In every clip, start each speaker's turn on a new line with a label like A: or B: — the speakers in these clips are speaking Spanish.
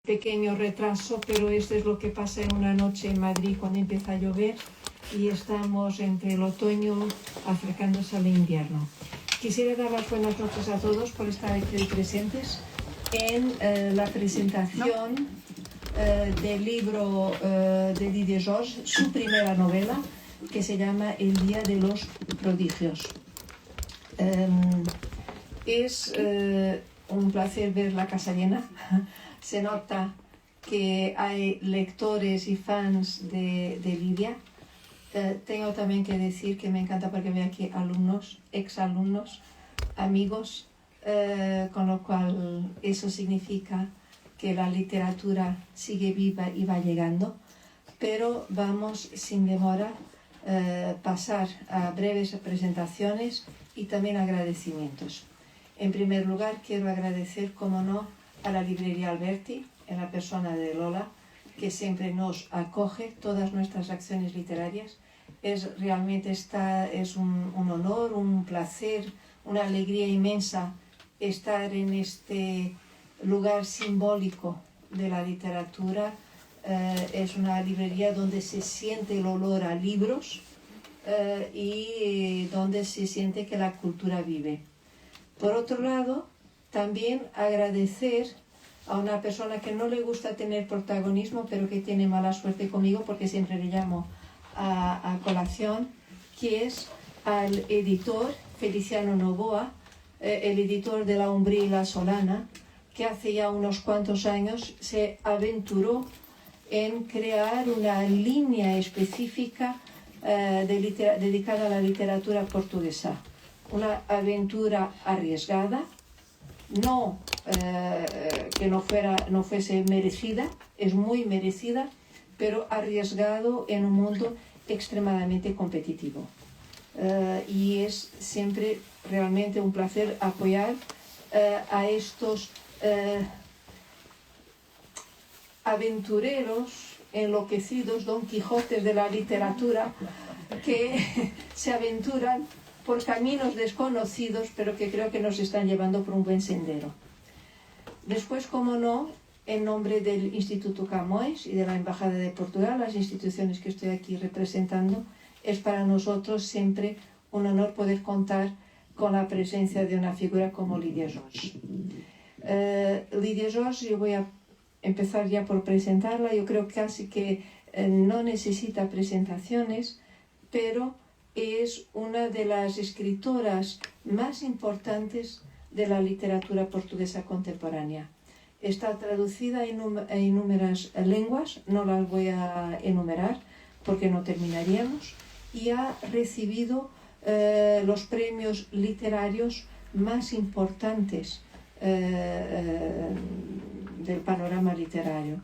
A: pequeño retraso, pero esto es lo que pasa en una noche en Madrid cuando empieza a llover y estamos entre el otoño acercándose al invierno. Quisiera dar las buenas noches a todos por estar aquí presentes en la presentación del libro de Didier Georges, su primera novela, que se llama El día de los prodigios. Es un placer ver la casa llena. Se nota que hay lectores y fans de Lidia. Tengo también que decir que me encanta porque veo aquí alumnos, exalumnos, amigos, con lo cual eso significa que la literatura sigue viva y va llegando. Pero vamos sin demora pasar a breves presentaciones y también agradecimientos. En primer lugar, quiero agradecer, como no, a la librería Alberti, en la persona de Lola, que siempre nos acoge todas nuestras acciones literarias. Realmente es un honor, un placer, una alegría inmensa estar en este lugar simbólico de la literatura. Es una librería donde se siente el olor a libros y donde se siente que la cultura vive. Por otro lado, también agradecer a una persona que no le gusta tener protagonismo, pero que tiene mala suerte conmigo porque siempre le llamo a colación, que es al editor Feliciano Novoa, el editor de La Umbría y La Solana, que hace ya unos cuantos años se aventuró en crear una línea específica dedicada a la literatura portuguesa. Una aventura arriesgada, que no fuese merecida, es muy merecida, pero arriesgado en un mundo extremadamente competitivo. Y es siempre realmente un placer apoyar a estos aventureros enloquecidos, Don Quijotes de la literatura, que se aventuran por caminos desconocidos, pero que creo que nos están llevando por un buen sendero. Después, como no, en nombre del Instituto Camões y de la Embajada de Portugal, las instituciones que estoy aquí representando, es para nosotros siempre un honor poder contar con la presencia de una figura como Lidia Georges. Lidia Georges, yo voy a empezar ya por presentarla. Yo creo casi que no necesita presentaciones, pero es una de las escritoras más importantes de la literatura portuguesa contemporánea. Está traducida en innumerables lenguas, no las voy a enumerar porque no terminaríamos, y ha recibido los premios literarios más importantes del panorama literario.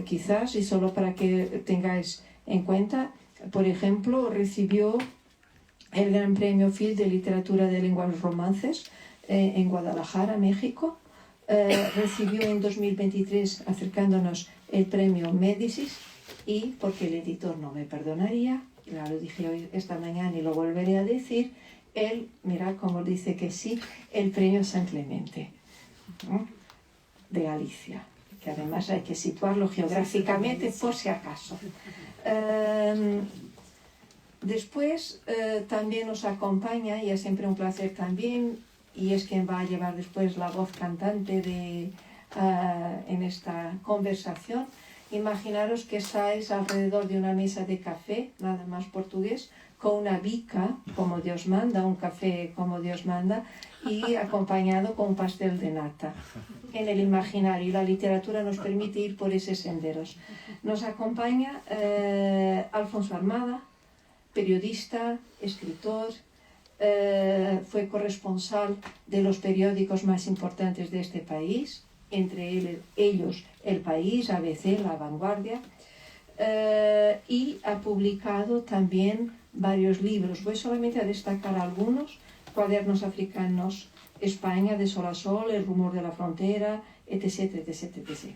A: Quizás, y solo para que tengáis en cuenta, por ejemplo, recibió el Gran Premio Field de Literatura de Lenguas Romances en Guadalajara, México. Recibió en 2023, acercándonos, el premio Médicis, y, porque el editor no me perdonaría, ya lo dije hoy, esta mañana y lo volveré a decir, él, mira cómo dice que sí, el premio San Clemente, ¿no?, de Galicia, que además hay que situarlo geográficamente por si acaso. Después también nos acompaña, y es siempre un placer también, y es quien va a llevar después la voz cantante en esta conversación. Imaginaros que estáis alrededor de una mesa de café, nada más portugués, con una bica, como Dios manda, un café como Dios manda, y acompañado con un pastel de nata. En el imaginario, y la literatura nos permite ir por esos senderos. Nos acompaña Alfonso Armada, periodista, escritor, fue corresponsal de los periódicos más importantes de este país, entre ellos El País, ABC, La Vanguardia, y ha publicado también varios libros. Voy solamente a destacar algunos: Cuadernos Africanos, España, de Sol a Sol, El Rumor de la Frontera, etc., etc., etc.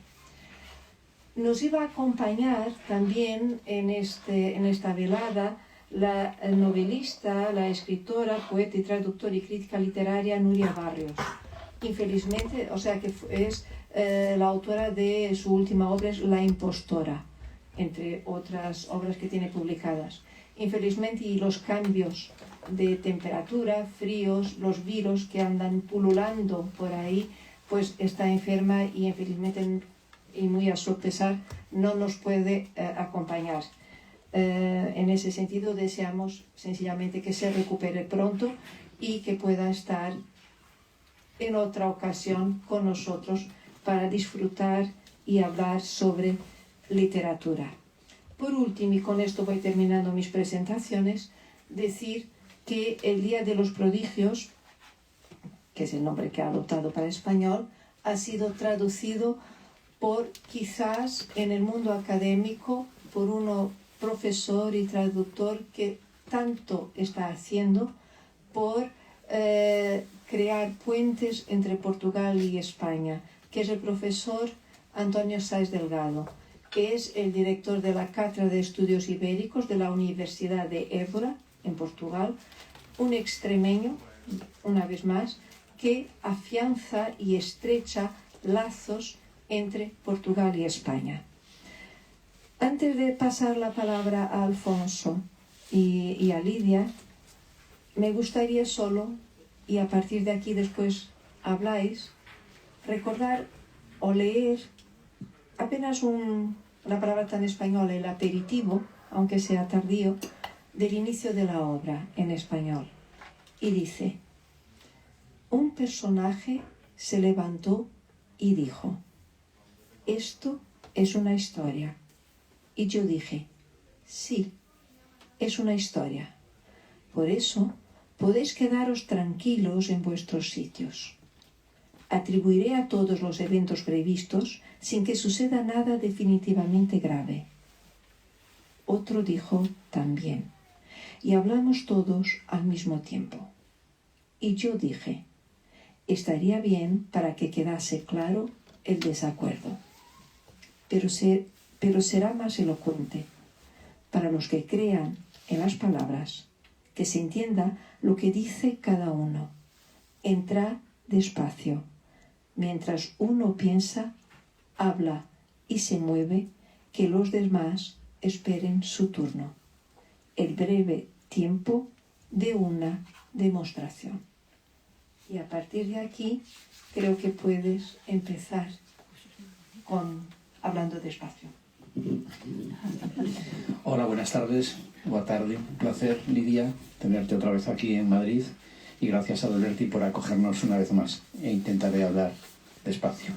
A: Nos iba a acompañar también en esta velada la novelista, la escritora, poeta y traductora y crítica literaria Núria Barrios. Infelizmente, o sea que es La autora de su última obra es La impostora, entre otras obras que tiene publicadas. Infelizmente, y los cambios de temperatura, fríos, los virus que andan pululando por ahí, pues está enferma y infelizmente, y muy a su pesar, no nos puede acompañar. En ese sentido, deseamos sencillamente que se recupere pronto y que pueda estar en otra ocasión con nosotros para disfrutar y hablar sobre literatura. Por último, y con esto voy terminando mis presentaciones, decir que el Día de los Prodigios, que es el nombre que ha adoptado para español, ha sido traducido por, quizás en el mundo académico, por uno profesor y traductor que tanto está haciendo por crear puentes entre Portugal y España, que es el profesor Antonio Sáez Delgado, que es el director de la Cátedra de Estudios Ibéricos de la Universidad de Évora, en Portugal, un extremeño, una vez más, que afianza y estrecha lazos entre Portugal y España. Antes de pasar la palabra a Alfonso y a Lidia, me gustaría solo, y a partir de aquí después habláis, recordar o leer apenas una palabra tan española, el aperitivo, aunque sea tardío, del inicio de la obra en español. Y dice: un personaje se levantó y dijo: esto es una historia. Y yo dije: sí, es una historia. Por eso podéis quedaros tranquilos en vuestros sitios. Atribuiré a todos los eventos previstos sin que suceda nada definitivamente grave. Otro dijo también, y hablamos todos al mismo tiempo. Y yo dije: estaría bien para que quedase claro el desacuerdo, pero será más elocuente para los que crean en las palabras, que se entienda lo que dice cada uno. Entrad despacio. Mientras uno piensa, habla y se mueve, que los demás esperen su turno. El breve tiempo de una demostración. Y a partir de aquí, creo que puedes empezar hablando despacio.
B: Hola, buenas tardes, buena tarde. Un placer, Lidia, tenerte otra vez aquí en Madrid, y gracias a Dolerti por acogernos una vez más, e intentaré hablar despacio.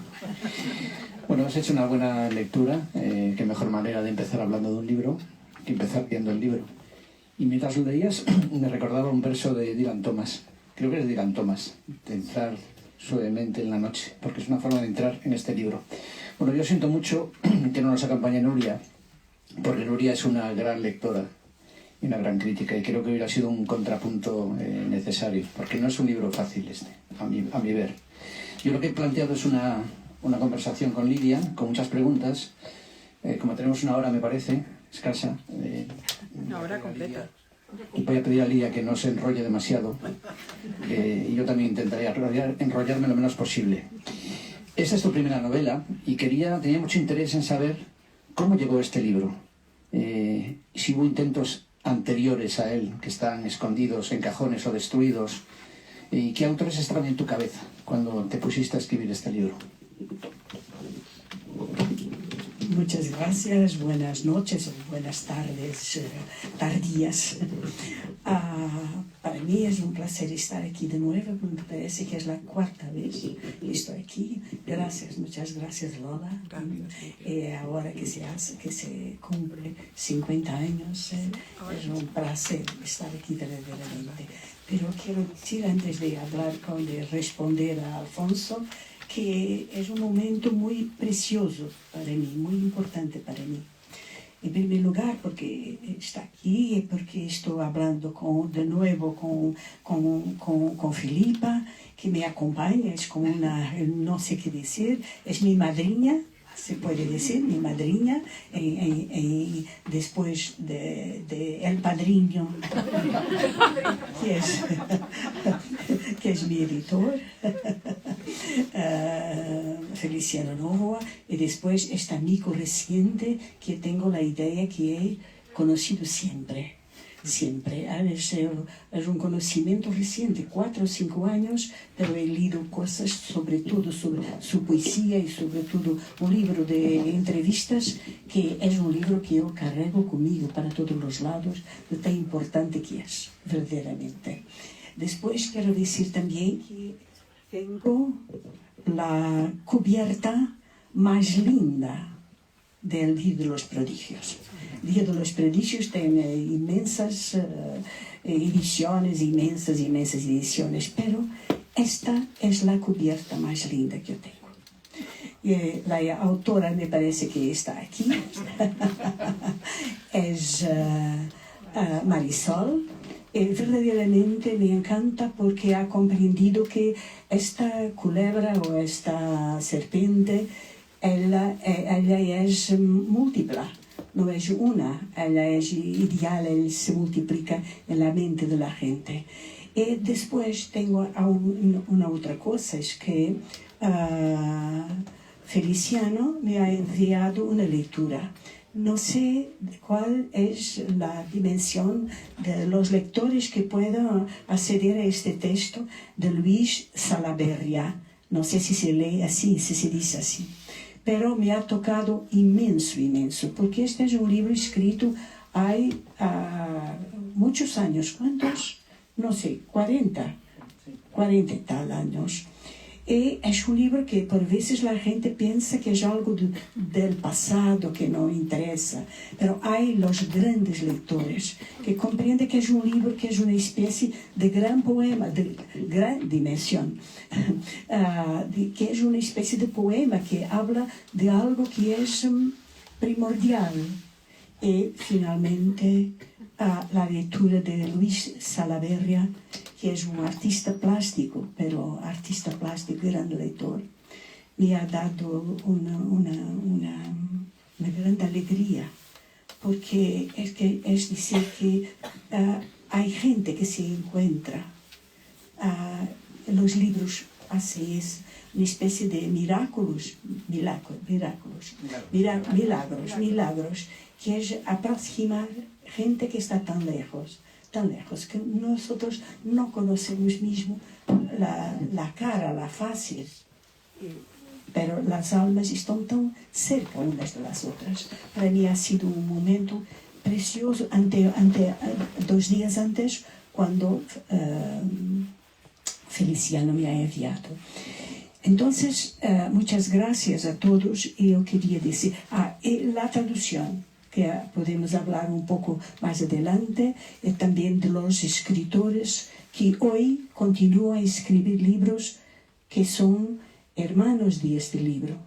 B: Bueno, has hecho una buena lectura, qué mejor manera de empezar hablando de un libro que empezar viendo el libro. Y mientras lo leías, me recordaba un verso de Dylan Thomas, creo que es Dylan Thomas, de entrar suavemente en la noche, porque es una forma de entrar en este libro. Bueno, yo siento mucho que no nos acompañe Nuria, porque Nuria es una gran lectora y una gran crítica, y creo que hubiera sido un contrapunto necesario, porque no es un libro fácil este, a mi ver. Yo lo que he planteado es una conversación con Lidia, con muchas preguntas. Como tenemos una hora, me parece, escasa.
C: Una hora completa.
B: Y voy a pedir a Lidia que no se enrolle demasiado, y yo también intentaré enrollarme lo menos posible. Esta es tu primera novela, y tenía mucho interés en saber cómo llegó este libro. Si hubo intentos anteriores a él, que están escondidos en cajones o destruidos, y qué autores estaban en tu cabeza cuando te pusiste a escribir este libro.
D: Muchas gracias, buenas noches o buenas tardes, tardías. Para mí es un placer estar aquí de nuevo, me parece que es la cuarta vez que estoy aquí. Gracias, muchas gracias, Lola. Ahora que se cumple 50 años, es un placer estar aquí verdaderamente. Pero quiero decir, antes de responder a Alfonso, que es un momento muy precioso para mí, muy importante para mí. En primer lugar, porque está aquí y porque estoy hablando de nuevo con Filipa, que me acompaña, es como no sé qué decir, es mi madrina, se puede decir, mi madrina, después de el padrino, que es mi editor. Feliciano Novoa, y después este amigo reciente que tengo la idea que he conocido siempre. Es un conocimiento reciente, 4 o 5 años, pero he leído cosas sobre todo sobre su poesía y sobre todo un libro de entrevistas que es un libro que yo carrego conmigo para todos los lados, de tan importante que es, verdaderamente. Después quiero decir también que tengo la cubierta más linda del Día de los Prodigios. El Día de los Prodigios tiene inmensas ediciones, inmensas ediciones, pero esta es la cubierta más linda que yo tengo. La autora me parece que está aquí, es Marisol. Verdaderamente me encanta porque ha comprendido que esta culebra o esta serpiente ella es múltiple, no es una, ella es ideal, ella se multiplica en la mente de la gente. Y después tengo una otra cosa, es que Feliciano me ha enviado una lectura. No sé cuál es la dimensión de los lectores que puedan acceder a este texto de Luis Salaberria. No sé si se lee así, si se dice así. Pero me ha tocado inmenso, porque este es un libro escrito hay muchos años. ¿Cuántos? No sé, 40 y tal años. Y es un libro que por veces la gente piensa que es algo del pasado, que no interesa. Pero hay los grandes lectores que comprenden que es un libro que es una especie de gran poema, de gran dimensión. Que es una especie de poema que habla de algo que es primordial. Y finalmente la lectura de Luis Salaberria, que es un artista plástico, pero artista plástico, gran lector, me ha dado una gran alegría, porque es decir que hay gente que se encuentra en los libros, así es una especie de milagros, que es aproximar gente que está tan lejos, que nosotros no conocemos mismo la cara, la fase, pero las almas están tan cerca unas de las otras. Para mí ha sido un momento precioso, 2 días antes, cuando Feliciano me ha enviado. Entonces, muchas gracias a todos. Y yo quería decir, la traducción, que podemos hablar un poco más adelante, y también de los escritores que hoy continúan a escribir libros que son hermanos de este libro,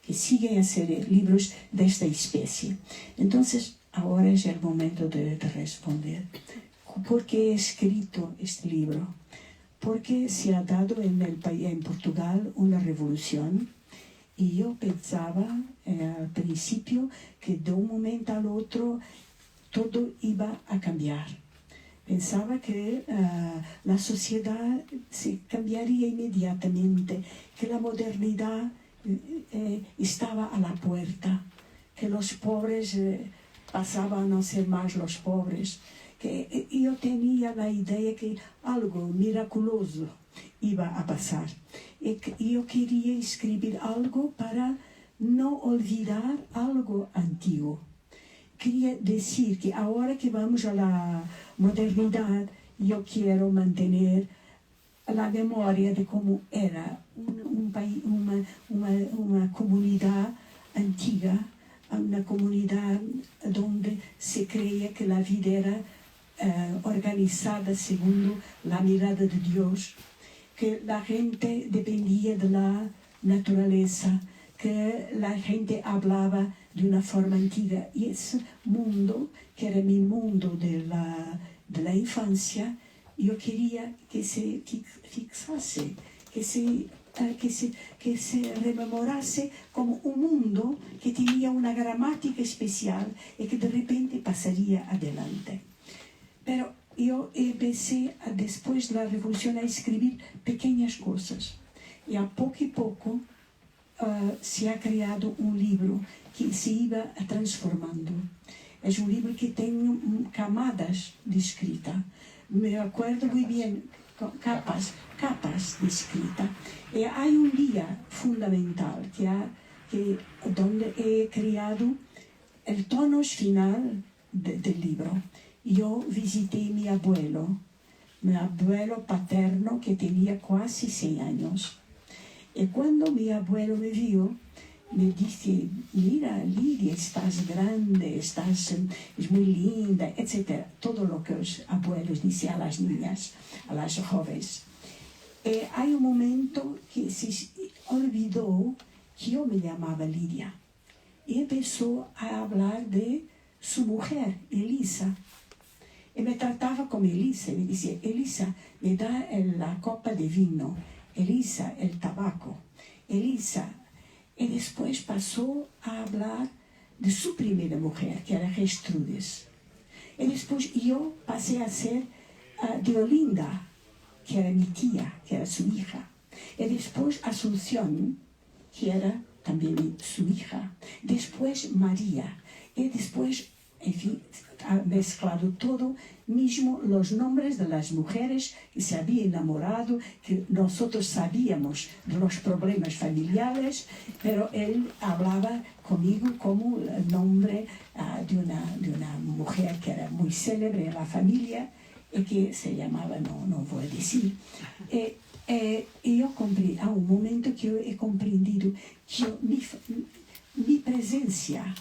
D: que siguen a ser libros de esta especie. Entonces, ahora es el momento de responder. ¿Por qué he escrito este libro? Porque se ha dado en Portugal una revolución. Y yo pensaba al principio que de un momento al otro todo iba a cambiar. Pensaba que la sociedad se cambiaría inmediatamente, que la modernidad estaba a la puerta, que los pobres pasaban a no ser más los pobres. Que yo tenía la idea que algo miraculoso iba a pasar. Y yo quería escribir algo para no olvidar algo antiguo. Quería decir que ahora que vamos a la modernidad, yo quiero mantener la memoria de cómo era un país, una comunidad antigua, una comunidad donde se creía que la vida era organizada según la mirada de Dios, que la gente dependía de la naturaleza, que la gente hablaba de una forma antigua. Y ese mundo, que era mi mundo de la infancia, yo quería que se fixase, que se rememorase como un mundo que tenía una gramática especial y que de repente pasaría adelante. Pero yo empecé, después de la revolución, a escribir pequeñas cosas. Y a poco se ha creado un libro que se iba transformando. Es un libro que tiene camadas de escrita. Me acuerdo muy bien, capas de escrita. Y hay un día fundamental donde he creado el tono final del libro. Yo visité mi abuelo paterno, que tenía casi 100 años. Y cuando mi abuelo me vio, me dice: mira, Lidia, estás grande, es muy linda, etc. Todo lo que los abuelos dicen a las niñas, a las jóvenes. Hay un momento que se olvidó que yo me llamaba Lidia. Y empezó a hablar de su mujer, Elisa. Y me trataba como Elisa. Y me decía: Elisa, me da la copa de vino. Elisa, el tabaco. Elisa. Y después pasó a hablar de su primera mujer, que era Gertrudis. Y después yo pasé a ser de Olinda, que era mi tía, que era su hija. Y después Asunción, que era también su hija. Después María. Y después, en fin, ha mezclado todo, mismo los nombres de las mujeres que se habían enamorado, que nosotros sabíamos de los problemas familiares, pero él hablaba conmigo como el nombre de una mujer que era muy célebre en la familia y que se llamaba, no voy a decir. Y yo comprendí, a un momento que yo he comprendido que mi presencia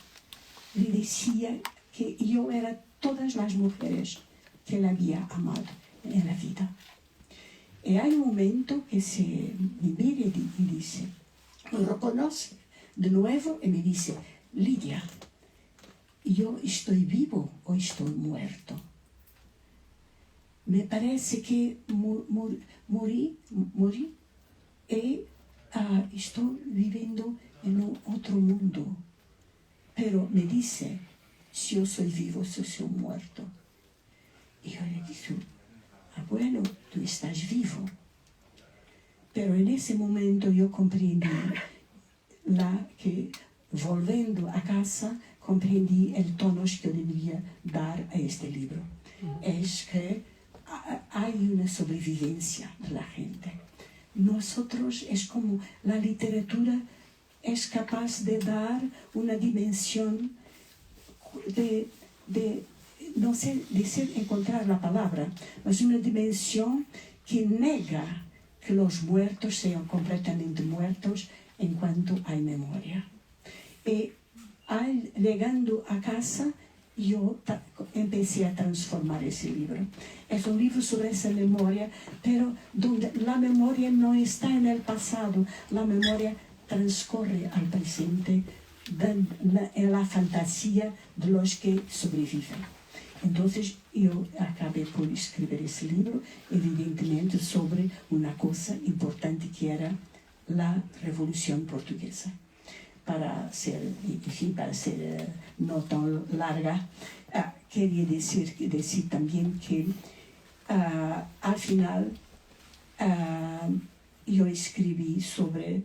D: le decía que yo era todas las mujeres que él había amado en la vida. Y hay un momento que se me mira y dice, me reconoce de nuevo y me dice: Lidia, ¿yo estoy vivo o estoy muerto? Me parece que morí y estoy viviendo en otro mundo. Pero me dice si yo soy vivo, si soy muerto. Y yo le digo: abuelo, tú estás vivo. Pero en ese momento yo comprendí que, volviendo a casa, comprendí el tono que yo debería dar a este libro. Es que hay una sobrevivencia de la gente. Nosotros, es como la literatura es capaz de dar una dimensión no sé encontrar la palabra, mas una dimensión que nega que los muertos sean completamente muertos en cuanto hay memoria. Y llegando a casa, yo empecé a transformar ese libro. Es un libro sobre esa memoria, pero donde la memoria no está en el pasado, la memoria transcorre al presente, en la fantasía de los que sobreviven. Entonces yo acabé por escribir ese libro, evidentemente sobre una cosa importante que era la Revolución Portuguesa. Para ser no tan larga, quería decir también que al final yo escribí sobre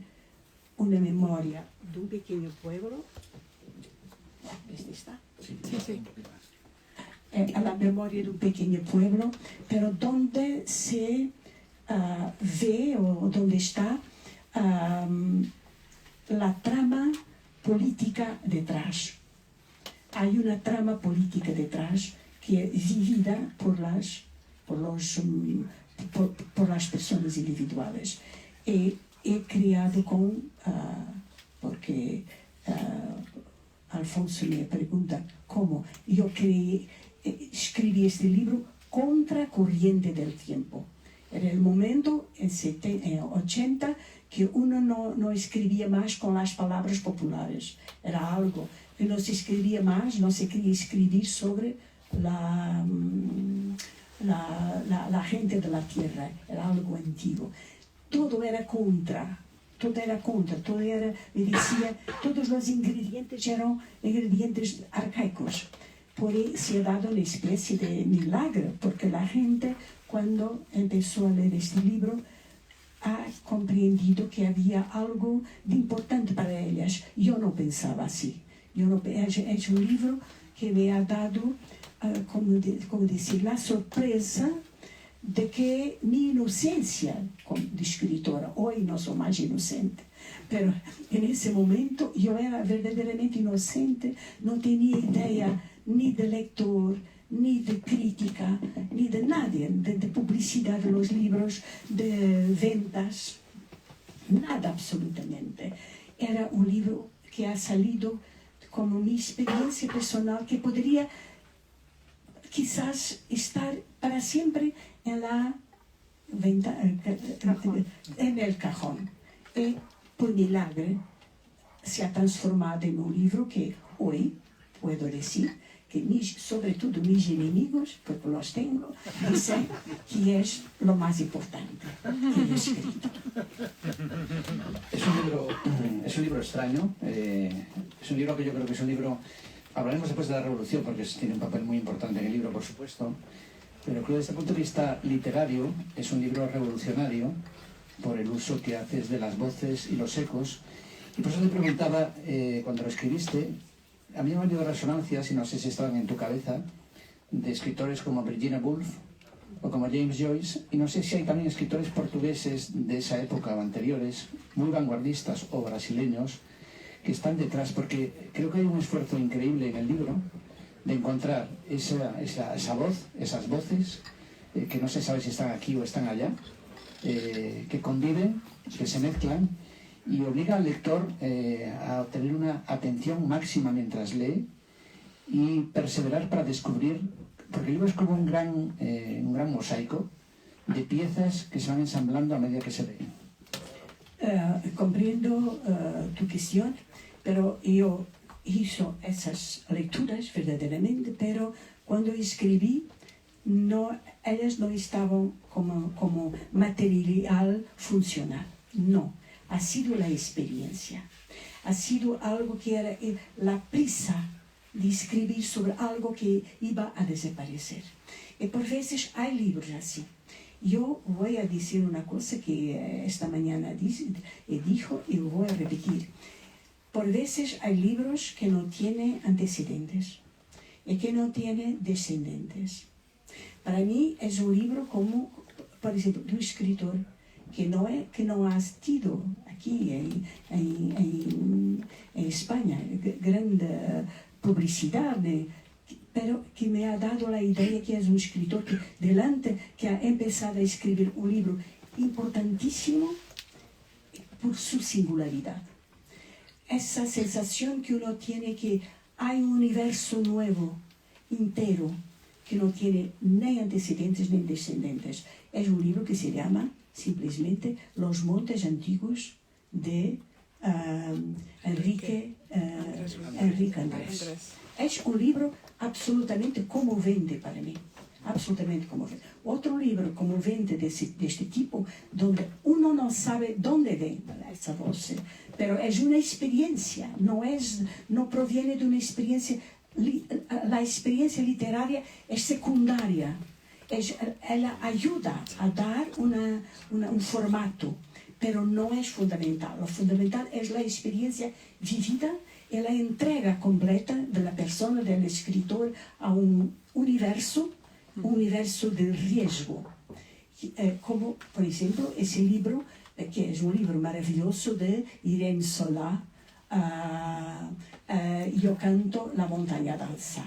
D: una memoria de un pequeño pueblo. ¿Este está?
C: Sí, sí.
D: A la memoria de un pequeño pueblo, pero donde se ve o donde está la trama política detrás. Hay una trama política detrás que es vivida por las personas individuales. He creado porque Alfonso me pregunta cómo yo escribí este libro contra corriente del tiempo. Era el momento, en 80, que uno no escribía más con las palabras populares. Era algo que no se escribía más, no se quería escribir sobre la gente de la tierra. Era algo antiguo. Todo era contra. Me decía, todos los ingredientes eran ingredientes arcaicos. Por ahí se ha dado una especie de milagro, porque la gente, cuando empezó a leer este libro, ha comprendido que había algo de importante para ellas. Yo no pensaba así. Es un libro que me ha dado, como decir, la sorpresa de que mi inocencia de escritora, hoy no soy más inocente, pero en ese momento yo era verdaderamente inocente, no tenía idea ni de lector, ni de crítica, ni de nadie, de publicidad de los libros, de ventas, nada absolutamente. Era un libro que ha salido como mi experiencia personal, que podría quizás estar para siempre en la venta, en el cajón. Y por milagro se ha transformado en un libro que hoy puedo decir que sobre todo mis enemigos, porque los tengo, dicen que es lo más importante que he escrito.
B: Es un libro extraño, es un libro que yo creo que es un libro, hablaremos después de la Revolución porque tiene un papel muy importante en el libro, por supuesto, pero creo que desde el punto de vista literario es un libro revolucionario por el uso que haces de las voces y los ecos, y por eso te preguntaba, cuando lo escribiste, a mí me han venido resonancias, y no sé si estaban en tu cabeza, de escritores como Virginia Woolf o como James Joyce, y no sé si hay también escritores portugueses de esa época o anteriores, muy vanguardistas o brasileños, que están detrás, porque creo que hay un esfuerzo increíble en el libro de encontrar esa voz, esas voces, que no se sabe si están aquí o están allá, que conviven, que se mezclan, y obliga al lector a tener una atención máxima mientras lee y perseverar para descubrir, porque el libro es como un gran mosaico de piezas que se van ensamblando a medida que se leen.
D: Comprendo tu cuestión, pero yo hice esas lecturas verdaderamente, pero cuando escribí, ellas no estaban como material funcional, no. Ha sido la experiencia, ha sido algo que era la prisa de escribir sobre algo que iba a desaparecer. Y por veces hay libros así. Yo voy a decir una cosa que esta mañana dijo y lo voy a repetir. Por veces hay libros que no tienen antecedentes y que no tienen descendientes. Para mí es un libro como, por ejemplo, de un escritor que no ha sido aquí en España grande publicidad, pero que me ha dado la idea que es un escritor que ha empezado a escribir un libro importantísimo por su singularidad. Esa sensación que uno tiene que hay un universo nuevo, entero, que no tiene ni antecedentes ni descendientes. Es un libro que se llama simplemente Los Montes Antiguos de Enrique Andrés. Es un libro absolutamente conmovente para mí, absolutamente conmovente. Otro libro conmovente de este tipo, donde uno no sabe dónde viene esa voz, pero es una experiencia, no proviene de una experiencia, la experiencia literaria es secundaria. Ela ayuda a dar un formato, pero no es fundamental. Lo fundamental es la experiencia vivida y la entrega completa de la persona, del escritor, a un universo de riesgo. Como, por ejemplo, ese libro, que es un libro maravilloso de Irene Solá, Yo canto, la montaña danza.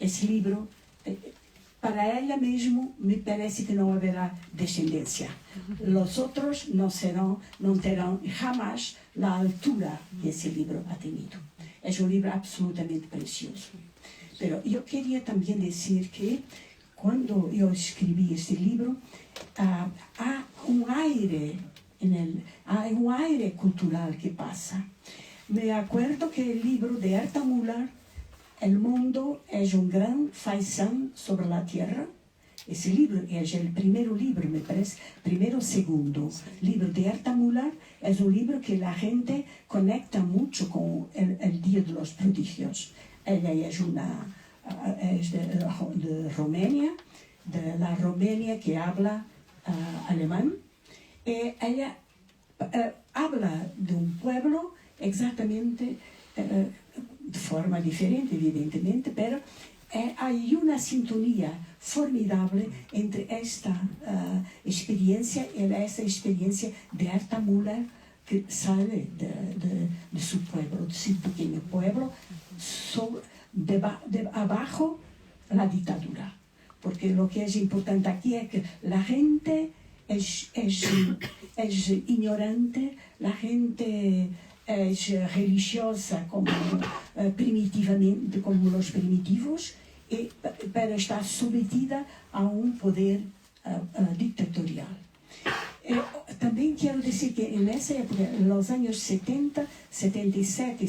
D: Ese libro... para ella mismo me parece que no habrá descendencia. Los otros no tendrán jamás la altura que ese libro ha tenido. Es un libro absolutamente precioso. Pero yo quería también decir que cuando yo escribí este libro, hay un aire cultural que pasa. Me acuerdo que el libro de Herta Müller, El mundo es un gran faisán sobre la tierra. Ese libro es el primer libro, me parece, primero o segundo libro de Herta Müller. Es un libro que la gente conecta mucho con el Día de los Prodigios. Ella es de Rumania, de la Rumania que habla alemán, ella habla de un pueblo exactamente de forma diferente, evidentemente, pero hay una sintonía formidable entre esta experiencia y esa experiencia de Herta Müller, que sale de su pueblo, de su pequeño pueblo, de abajo la dictadura. Porque lo que es importante aquí es que la gente es ignorante, la gente es religiosa como primitivamente, como los primitivos, pero está sometida a un poder dictatorial. También quiero decir que en esa época, en los años 70, 77 y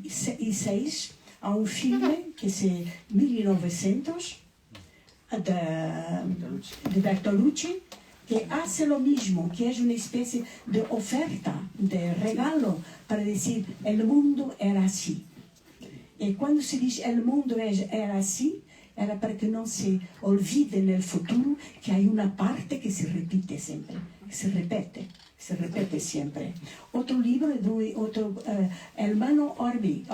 D: 76, hay un filme que es 1900 de Bertolucci, que hace lo mismo, que es una especie de oferta, de regalo, para decir, el mundo era así. Y cuando se dice el mundo era así, era para que no se olvide en el futuro que hay una parte que se repite siempre, que se repite siempre. Otro libro de otro hermano Orbi,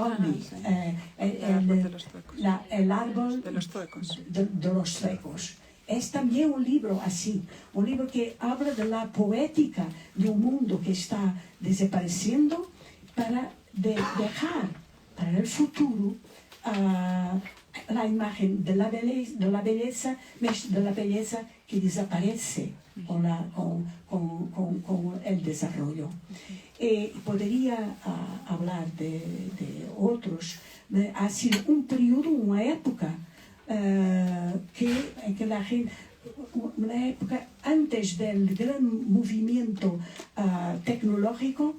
D: el árbol
C: de los suecos.
D: De los suecos. Es también un libro así, un libro que habla de la poética de un mundo que está desapareciendo para dejar para el futuro la imagen de la belleza que desaparece con el desarrollo. Podría hablar de otros. Ha sido un periodo, una época que la gente, una época antes del gran movimiento tecnológico,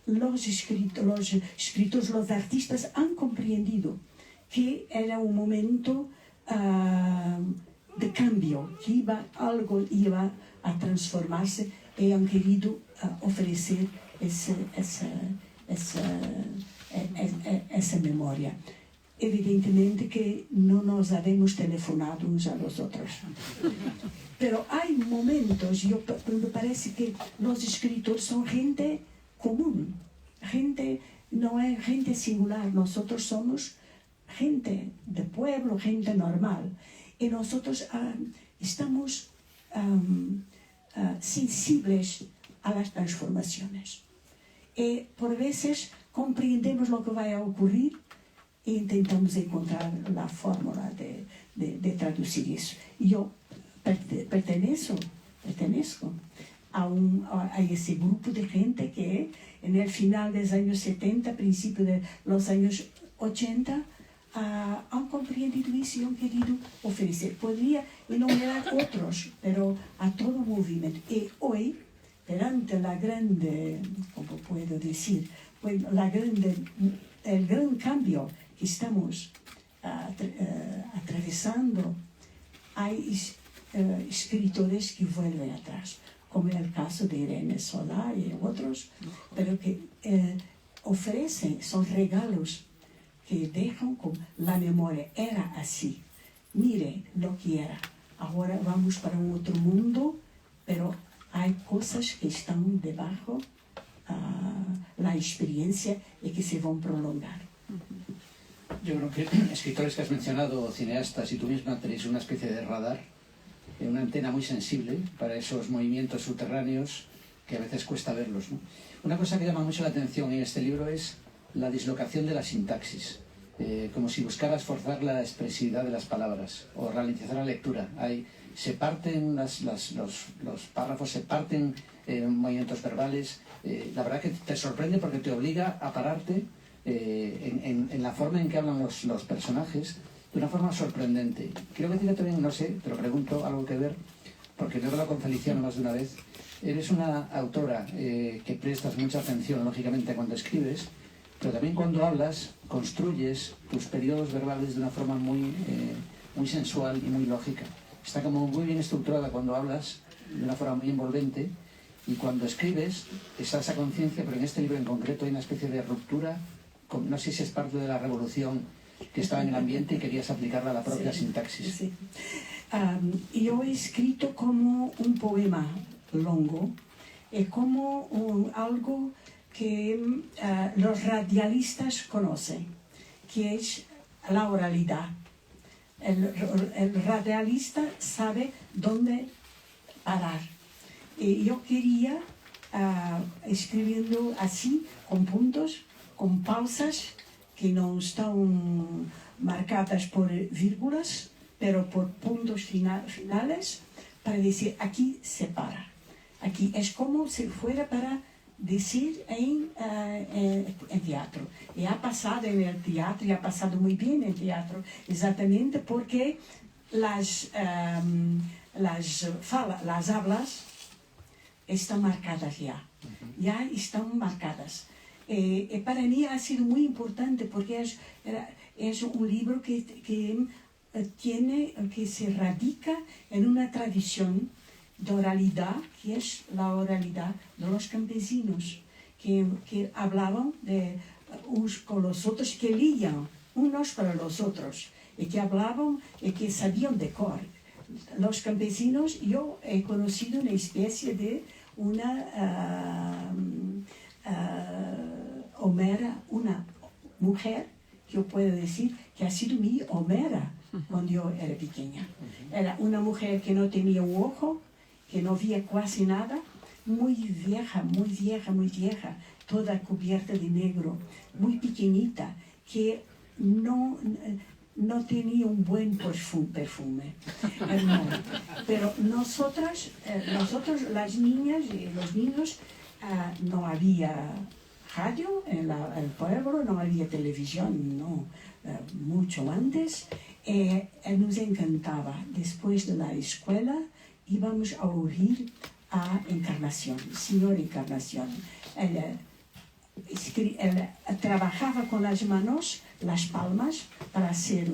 D: los escritores, los artistas han comprendido que era un momento de cambio, que algo iba a transformarse y han querido ofrecer esa memoria. Evidentemente que no nos habemos telefonado unos a los otros. Pero hay momentos, me parece que los escritores son gente común, no es gente singular, nosotros somos gente de pueblo, gente normal, y nosotros estamos sensibles a las transformaciones. Y por veces comprendemos lo que va a ocurrir e intentamos encontrar la fórmula de traducir eso. Yo pertenezco a ese grupo de gente que en el final de los años 70, principio de los años 80, han comprendido eso y han querido ofrecer. Podría enumerar otros, pero a todo movimiento. Y hoy, delante la grande, como puedo decir, el gran cambio que estamos atravesando, hay escritores que vuelven atrás, como el caso de Irene Solá y otros, pero que ofrecen, son regalos que dejan como la memoria era así. Mire lo que era. Ahora vamos para un otro mundo, pero hay cosas que están debajo la experiencia y que se van a prolongar.
B: Yo creo que escritores que has mencionado, cineastas y tú misma tenéis una especie de radar, una antena muy sensible para esos movimientos subterráneos que a veces cuesta verlos, ¿no? Una cosa que llama mucho la atención en este libro es la dislocación de la sintaxis, como si buscaras forzar la expresividad de las palabras o ralentizar la lectura. Se parten los párrafos, se parten movimientos verbales. La verdad que te sorprende porque te obliga a pararte en la forma en que hablan los personajes de una forma sorprendente. Creo que tiene también, no sé, te lo pregunto, algo que ver, porque lo he hablado con Feliciano más de una vez. Eres una autora que prestas mucha atención, lógicamente, cuando escribes, pero también cuando hablas, construyes tus periodos verbales de una forma muy sensual y muy lógica. Está como muy bien estructurada cuando hablas, de una forma muy envolvente, y cuando escribes, está esa conciencia, pero en este libro en concreto hay una especie de ruptura, no sé si es parte de la revolución que estaba en el ambiente y querías aplicarla a la propia sintaxis.
D: Sí. Yo he escrito como un poema longo, como algo que los radialistas conocen, que es la oralidad. El radialista sabe dónde parar. Y yo quería, escribiendo así, con puntos, con pausas, que no están marcadas por vírgulas, pero por puntos finales, para decir, aquí se para. Aquí es como si fuera para decir en teatro. Y ha pasado en el teatro, y ha pasado muy bien en el teatro, exactamente porque las hablas están marcadas ya están marcadas. Para mí ha sido muy importante porque es un libro que se radica en una tradición de oralidad, que es la oralidad de los campesinos, que hablaban unos con los otros, que leían unos para los otros, y que hablaban y que sabían de cor. Los campesinos, yo he conocido una especie de una Homera, una mujer, yo puedo decir que ha sido mi Homera cuando yo era pequeña. Era una mujer que no tenía un ojo, que no veía casi nada, muy vieja, toda cubierta de negro, muy pequeñita, que no tenía un buen perfume. No. Pero nosotros, las niñas y los niños, no había radio en el pueblo, no había televisión, no, mucho antes. Nos encantaba. Después de la escuela íbamos a oír a Encarnación, señora Encarnación. Ella trabajaba con las manos, las palmas, para hacer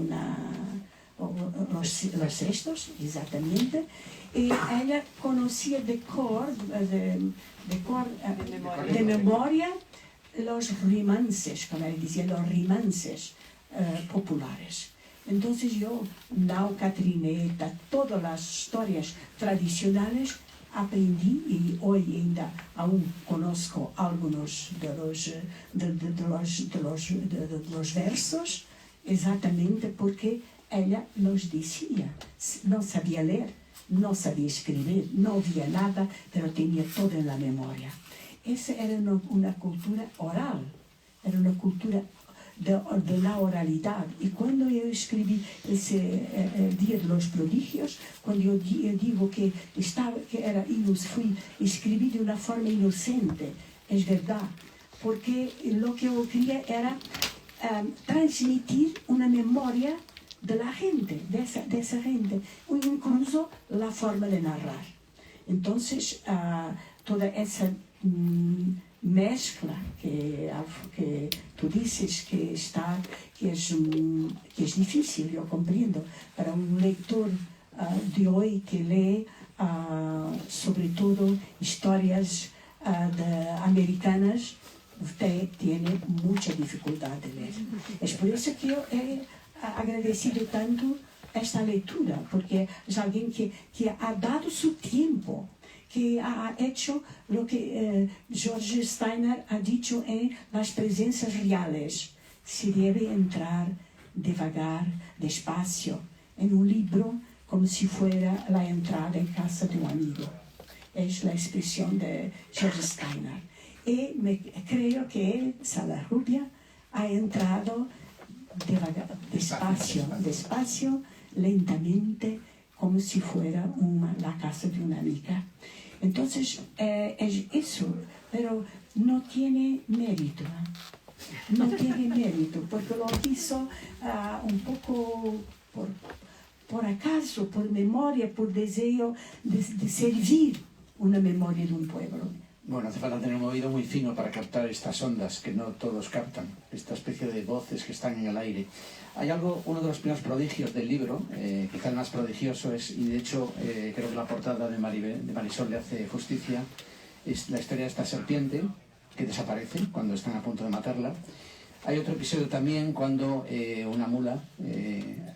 D: los cestos, exactamente. Y ella conocía de memoria los rimances, como él decía, los rimances populares. Entonces yo, Nao Catrineta, todas las historias tradicionales aprendí, y hoy ainda aún conozco algunos de los versos, exactamente porque ella nos decía. No sabía leer, no sabía escribir, no veía nada, pero tenía todo en la memoria. Esa era una cultura oral, era una cultura de la oralidad. Y cuando yo escribí el Día de los Prodigios, cuando yo digo que escribí de una forma inocente, es verdad, porque lo que yo quería era transmitir una memoria de la gente, de esa gente, o incluso la forma de narrar. Entonces, toda esa mezcla que tú dices que es difícil, yo comprendo, para un lector de hoy que lee sobre todo historias americanas, usted tiene mucha dificultad de leer. Es por eso que yo he agradecido tanto esta lectura, porque es alguien que ha dado su tiempo, que ha hecho lo que George Steiner ha dicho en Las presencias reales. Se debe entrar devagar, despacio, en un libro como si fuera la entrada en casa de un amigo. Es la expresión de George Steiner. Y creo que él, Salarrubia, ha entrado despacio, lentamente, como si fuera la casa de una amiga. Entonces, es eso, pero no tiene mérito. No tiene mérito, porque lo hizo un poco por acaso, por memoria, por deseo de servir una memoria de un pueblo.
B: Bueno, hace falta tener un oído muy fino para captar estas ondas que no todos captan, esta especie de voces que están en el aire. Hay uno de los primeros prodigios del libro, quizá el más prodigioso es, y de hecho creo que la portada de Marisol le hace justicia, es la historia de esta serpiente que desaparece cuando están a punto de matarla. Hay otro episodio también cuando una mula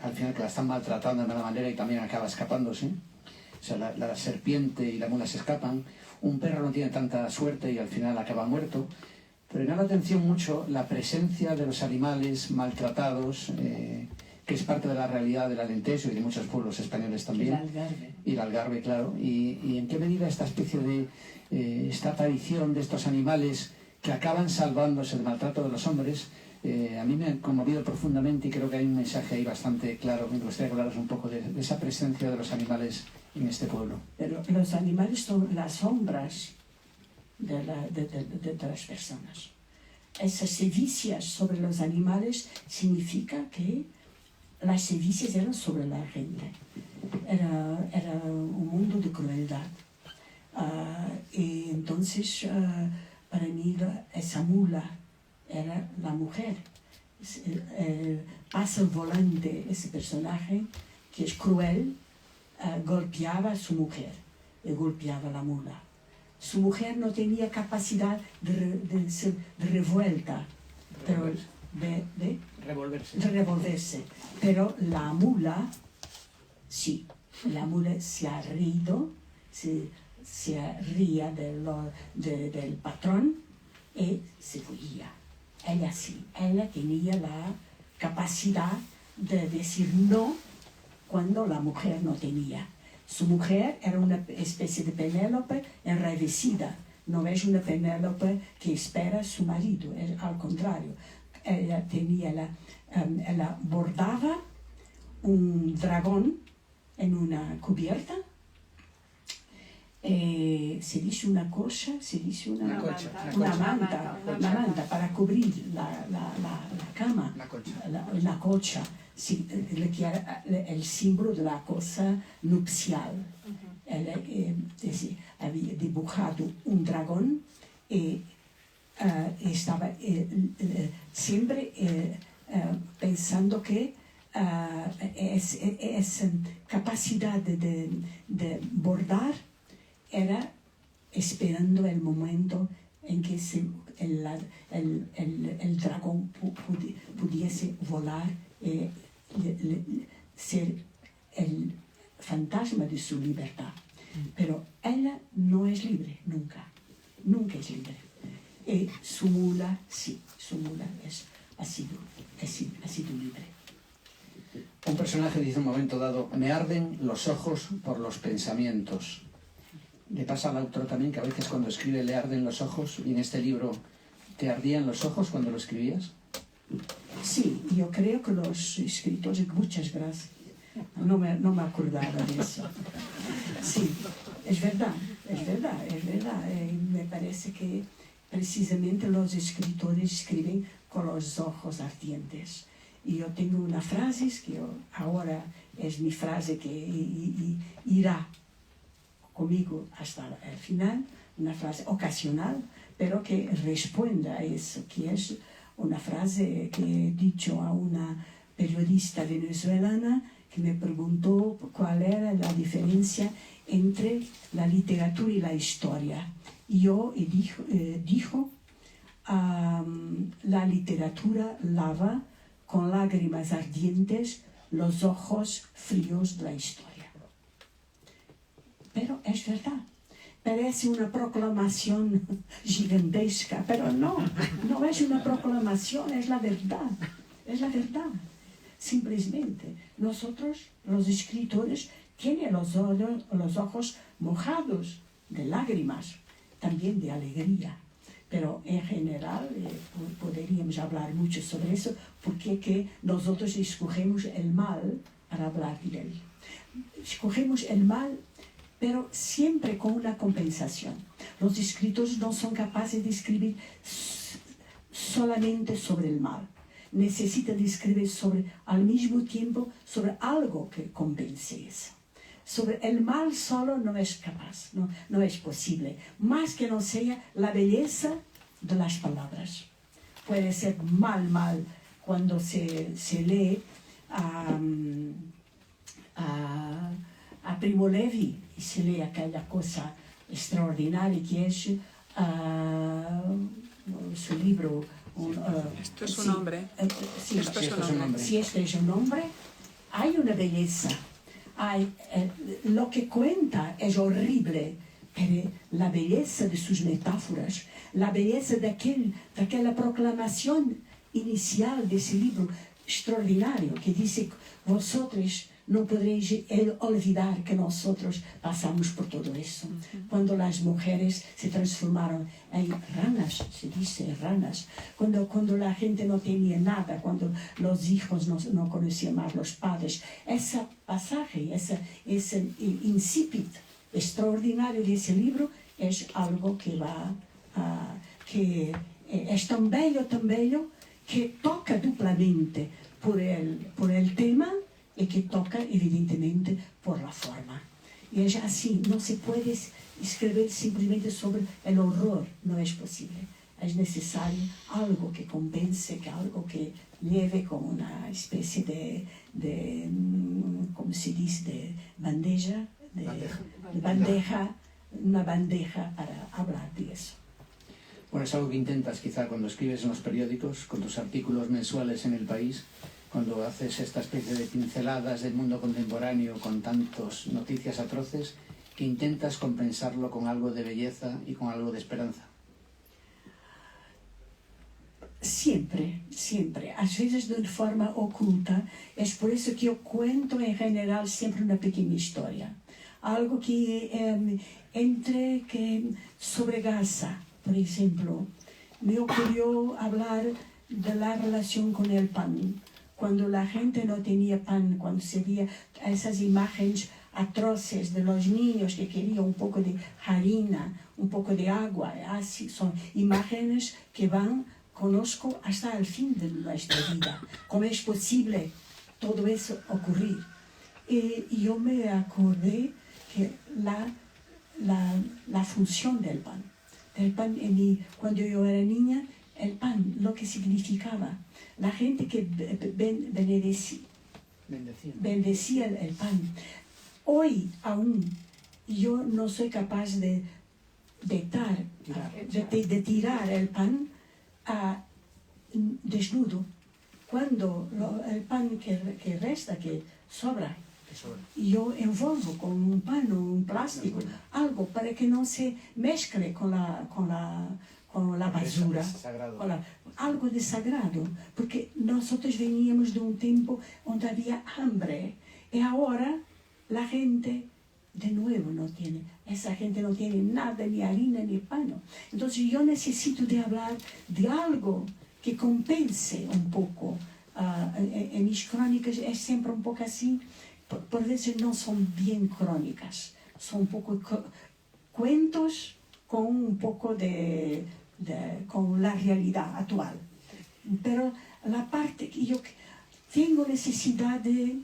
B: al final que la están maltratando de mala manera y también acaba escapándose. O sea, la serpiente y la mula se escapan. Un perro no tiene tanta suerte y al final acaba muerto. Pero me llama la atención mucho la presencia de los animales maltratados, que es parte de la realidad del Alentejo y de muchos pueblos españoles también. Y el Algarve, claro. Y en qué medida esta especie de, esta aparición de estos animales que acaban salvándose del maltrato de los hombres, a mí me ha conmovido profundamente y creo que hay un mensaje ahí bastante claro. Me gustaría que hablaras un poco de esa presencia de los animales en este pueblo.
D: Pero los animales son las sombras de las personas. Esas sevicias sobre los animales significa que las sevicias eran sobre la gente. Era un mundo de crueldad. Y entonces, para mí, esa mula era la mujer. Pasa el volante, ese personaje que es cruel, golpeaba a su mujer y golpeaba a la mula. Su mujer no tenía capacidad de revuelta, pero de revolverse. Pero la mula, sí, la mula se ha reído, se ría del patrón y se fuía. Ella sí, ella tenía la capacidad de decir no cuando la mujer no tenía. Su mujer era una especie de Penélope enraivecida. No es una Penélope que espera a su marido, es al contrario. Ella ella bordaba un dragón en una cubierta. Se dice una cosa, se dice una manta para cubrir la cama, la colcha. Sí, el símbolo de la cosa nupcial. Había dibujado un dragón y estaba siempre pensando que esa capacidad de bordar era esperando el momento en que el dragón pudiese volar y ser el fantasma de su libertad. Pero ella no es libre, nunca es libre. Y su mula, sí, su mula ha sido libre.
B: Un personaje dice en un momento dado: me arden los ojos por los pensamientos. ¿Le pasa al autor también que a veces cuando escribe le arden los ojos? Y en este libro, ¿te ardían los ojos cuando lo escribías?
D: Sí, yo creo que los escritores, muchas gracias, no me acordaba de eso. Sí, es verdad. Me parece que precisamente los escritores escriben con los ojos ardientes. Y yo tengo una frase que ahora es mi frase que irá conmigo hasta el final, una frase ocasional, pero que responde a eso, que es una frase que he dicho a una periodista venezolana que me preguntó cuál era la diferencia entre la literatura y la historia. Y yo dijo, la literatura lava con lágrimas ardientes los ojos fríos de la historia. Pero es verdad. Parece una proclamación gigantesca, pero no es una proclamación, es la verdad. Simplemente, nosotros, los escritores, tienen los ojos mojados de lágrimas, también de alegría. Pero en general, podríamos hablar mucho sobre eso, porque que nosotros escogemos el mal para hablar de él. Escogemos el mal, pero siempre con una compensación. Los escritores no son capaces de escribir solamente sobre el mal. Necesitan escribir al mismo tiempo sobre algo que compense eso. Sobre el mal solo no es capaz, no es posible, más que no sea la belleza de las palabras. Puede ser mal cuando se lee a Primo Levi y se lee aquella cosa extraordinaria que es su libro.
C: Esto es un hombre.
D: Si este es un hombre, hay una belleza. Lo que cuenta es horrible, pero la belleza de sus metáforas, la belleza de aquella proclamación inicial de ese libro extraordinario que dice: vosotros no podréis olvidar que nosotros pasamos por todo eso. Cuando las mujeres se transformaron en ranas, se dice ranas, cuando la gente no tenía nada, cuando los hijos no conocían más los padres, ese pasaje, ese incipit extraordinario de ese libro es algo que es tan bello que toca duplamente por el tema y que toca evidentemente por la forma. Y es así, no se puede escribir simplemente sobre el horror, no es posible. Es necesario algo que compense, algo que lleve como una especie de ¿cómo se dice?, de bandeja, una bandeja para hablar de eso.
B: Bueno, es algo que intentas quizá cuando escribes en los periódicos, con tus artículos mensuales en El País, cuando haces esta especie de pinceladas del mundo contemporáneo con tantas noticias atroces, que intentas compensarlo con algo de belleza y con algo de esperanza.
D: Siempre, a veces de forma oculta. Es por eso que yo cuento en general siempre una pequeña historia. Algo que que sobregasa. Por ejemplo, me ocurrió hablar de la relación con el pan. Cuando la gente no tenía pan, cuando se veía esas imágenes atroces de los niños que querían un poco de harina, un poco de agua, así son imágenes que conozco hasta el fin de nuestra vida. ¿Cómo es posible todo eso ocurrir? Y yo me acordé que la función del pan cuando yo era niña, el pan, lo que significaba, la gente que bendecía el pan. Hoy aún yo no soy capaz de tirar el pan desnudo. Cuando el pan que resta, que sobra, yo envolvo con un pano, un plástico, algo para que no se mezcle con la basura, algo de sagrado, porque nosotros veníamos de un tiempo donde había hambre y ahora la gente de nuevo esa gente no tiene nada, ni harina ni pan. Entonces yo necesito de hablar de algo que compense un poco. En mis crónicas es siempre un poco así. Por veces no son bien crónicas, son un poco cuentos con un poco con la realidad actual. Pero la parte que yo tengo necesidad de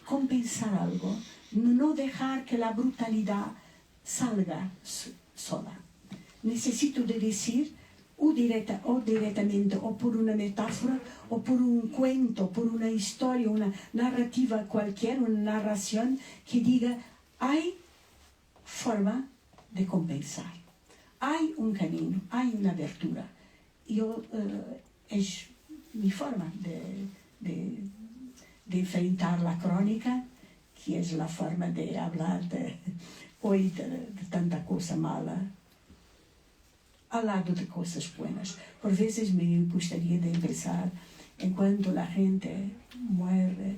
D: compensar algo, no dejar que la brutalidad salga sola. Necesito de decir o directamente, o por una metáfora, o por un cuento, por una historia, una narrativa cualquier, una narración que diga: hay forma de compensar, hay un camino, hay una abertura. Es mi forma de enfrentar la crónica, que es la forma de hablar hoy de tanta cosa mala, al lado de cosas buenas. Por veces me gustaría de empezar en cuanto la gente muere,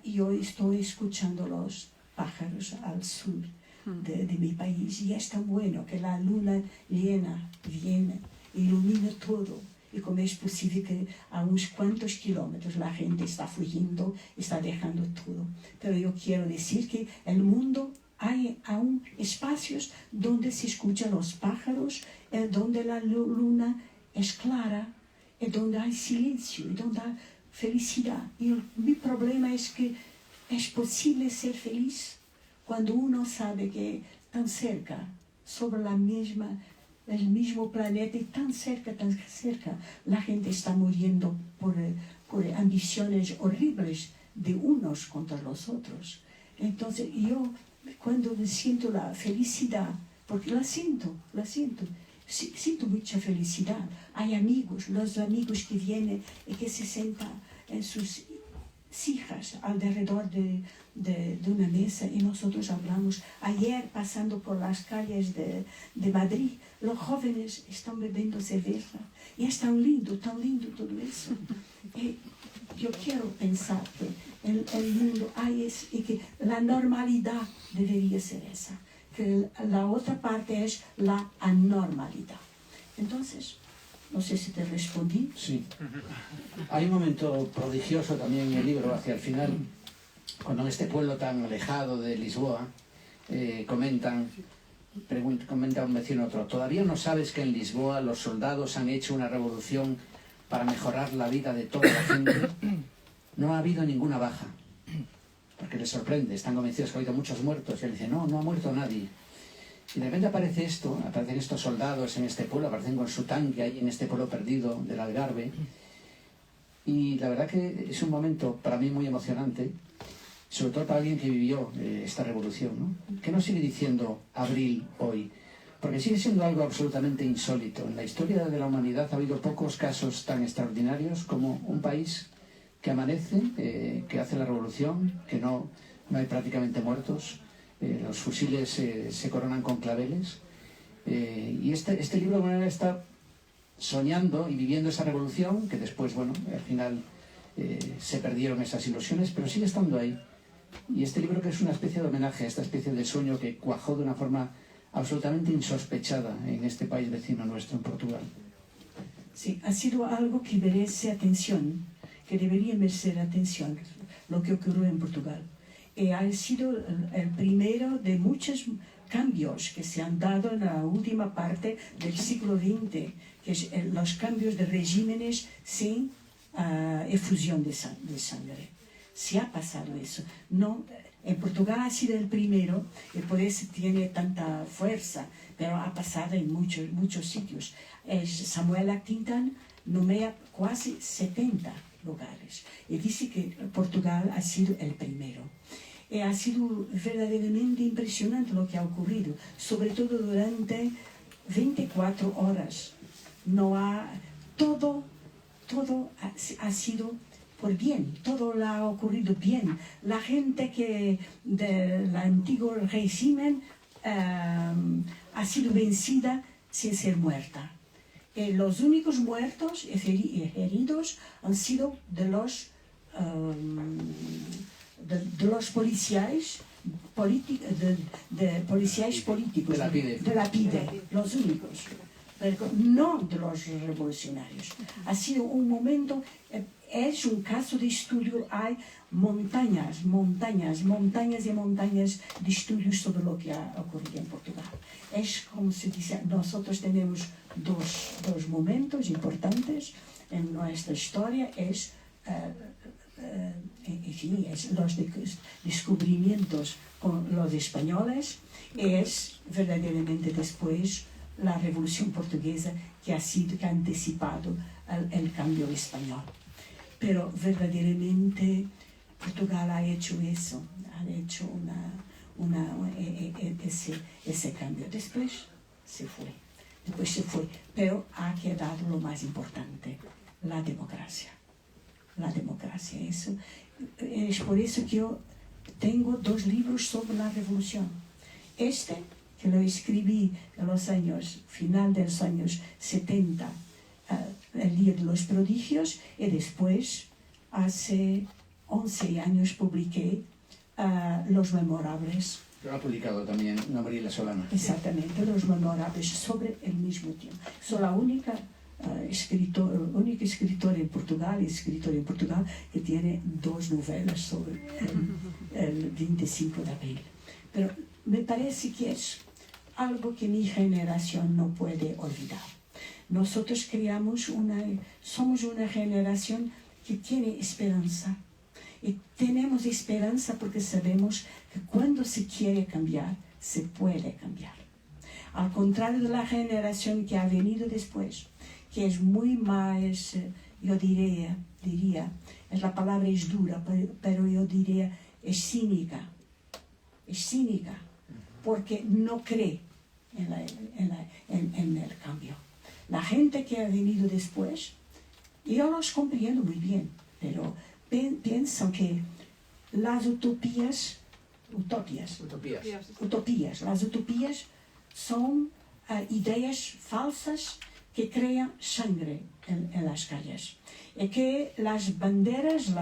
D: yo estoy escuchando los pájaros al sur de mi país, y es tan bueno que la luna llena viene, ilumina todo. Y cómo es posible que a unos cuantos kilómetros la gente está fluyendo, está dejando todo. Pero yo quiero decir que el mundo hay aún espacios donde se escuchan los pájaros, donde la luna es clara, donde hay silencio, donde hay felicidad. Y mi problema es que es posible ser feliz cuando uno sabe que tan cerca, sobre el mismo planeta, y tan cerca, la gente está muriendo por ambiciones horribles de unos contra los otros. Entonces yo, cuando siento la felicidad, porque la siento, siento mucha felicidad. Hay amigos, los amigos que vienen y que se sientan en sus hijas alrededor de una mesa y nosotros hablamos. Ayer, pasando por las calles de Madrid, los jóvenes están bebiendo cerveza y es tan lindo todo eso. Yo quiero pensar que el mundo hay y que la normalidad debería ser esa, que la otra parte es la anormalidad. Entonces, no sé si te respondí.
B: Sí. Hay un momento prodigioso también en el libro, hacia el final, cuando en este pueblo tan alejado de Lisboa, comenta un vecino a otro: ¿todavía no sabes que en Lisboa los soldados han hecho una revolución para mejorar la vida de toda la gente? No ha habido ninguna baja. Porque les sorprende, están convencidos que ha habido muchos muertos. Y él dice: no ha muerto nadie. Y de repente aparecen estos soldados en este pueblo, aparecen con su tanque ahí en este pueblo perdido del Algarve. Y la verdad que es un momento para mí muy emocionante, sobre todo para alguien que vivió esta revolución, ¿no? ¿Qué nos sigue diciendo Abril hoy? Porque sigue siendo algo absolutamente insólito. En la historia de la humanidad ha habido pocos casos tan extraordinarios como un país que amanece, que hace la revolución, que no hay prácticamente muertos. Los fusiles se coronan con claveles, y este libro de alguna manera está soñando y viviendo esa revolución que después, bueno, al final se perdieron esas ilusiones, pero sigue estando ahí. Y este libro, que es una especie de homenaje a esta especie de sueño que cuajó de una forma absolutamente insospechada en este país vecino nuestro, en Portugal.
D: Sí, ha sido algo que merece atención, que debería merecer atención, lo que ocurrió en Portugal. Ha sido el primero de muchos cambios que se han dado en la última parte del siglo XX, que es los cambios de regímenes sin efusión de sangre. Se ha pasado eso. No, en Portugal ha sido el primero, y por eso tiene tanta fuerza, pero ha pasado en muchos sitios. Samuel Actintan numera casi 70 lugares y dice que Portugal ha sido el primero. Ha sido verdaderamente impresionante lo que ha ocurrido, sobre todo durante 24 horas. Todo ha sido por bien, todo lo ha ocurrido bien. La gente que del antiguo régimen ha sido vencida sin ser muerta. Los únicos muertos y heridos han sido de los policías políticos, de la PIDE, los únicos, pero no de los revolucionarios. Ha sido un momento, es un caso de estudio. Hay montañas y montañas de estudios sobre lo que ha ocurrido en Portugal. Es como se dice, nosotros tenemos dos momentos importantes en nuestra historia, los descubrimientos con los españoles, es verdaderamente después la Revolución Portuguesa que ha anticipado el cambio español. Pero verdaderamente Portugal ha hecho eso, ha hecho ese cambio. Después se fue, pero ha quedado lo más importante, la democracia. Eso es por eso que yo tengo 2 libros sobre la revolución. Que lo escribí en los final de los años 70, el Día de los Prodigios, y después, hace 11 años, publiqué Los Memorables.
B: Lo ha publicado también Gabriela Solana.
D: Exactamente, Los Memorables, sobre el mismo tiempo. Soy la única escritora en Portugal que tiene 2 novelas sobre el 25 de abril. Pero me parece que es algo que mi generación no puede olvidar. Nosotros somos una generación que tiene esperanza. Y tenemos esperanza porque sabemos que cuando se quiere cambiar, se puede cambiar. Al contrario de la generación que ha venido después, que es muy más, yo diría, la palabra es dura, pero yo diría, es cínica, porque no cree en el cambio. La gente que ha venido después, yo los comprendo muy bien, pero pienso que las utopías son ideas falsas que crean sangre en las calles. Y que las banderas,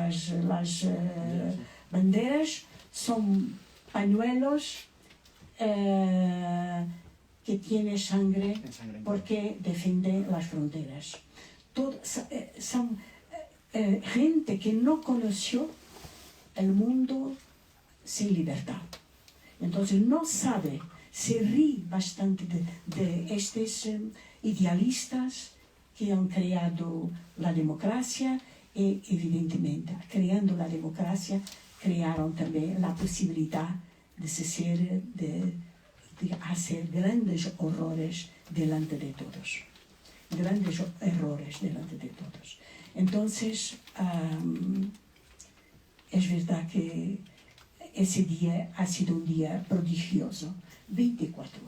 D: banderas son pañuelos que tienen sangre porque defienden las fronteras. Son gente que no conoció el mundo sin libertad. Entonces no sabe, se ríe bastante de estos idealistas que han creado la democracia y evidentemente creando la democracia crearon también la posibilidad de hacer grandes horrores delante de todos. Grandes errores delante de todos. Entonces, es verdad que ese día ha sido un día prodigioso. 24